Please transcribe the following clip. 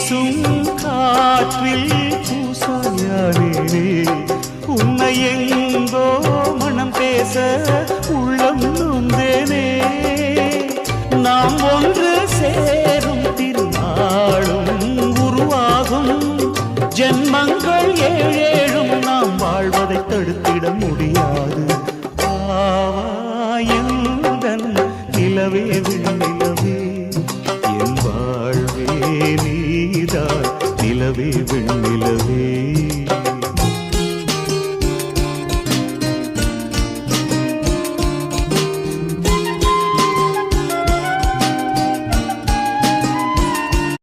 வீசும் காற்றில் பூசாயானே உன்னை எங்கோ மனம் பேச உள்ளம் நொந்தேனே நாம் ஒன்று சேரும் திருநாளும் உருவாகும் ஜென்மங்கள் ஏழேழும் நாம் வாழ்வதை தடுத்திட முடியாது ஆவாயந்தன் நிலவே வெண்ணிலவே என் வாழ்வே நீதான் நிலவே வெண்ணிலவே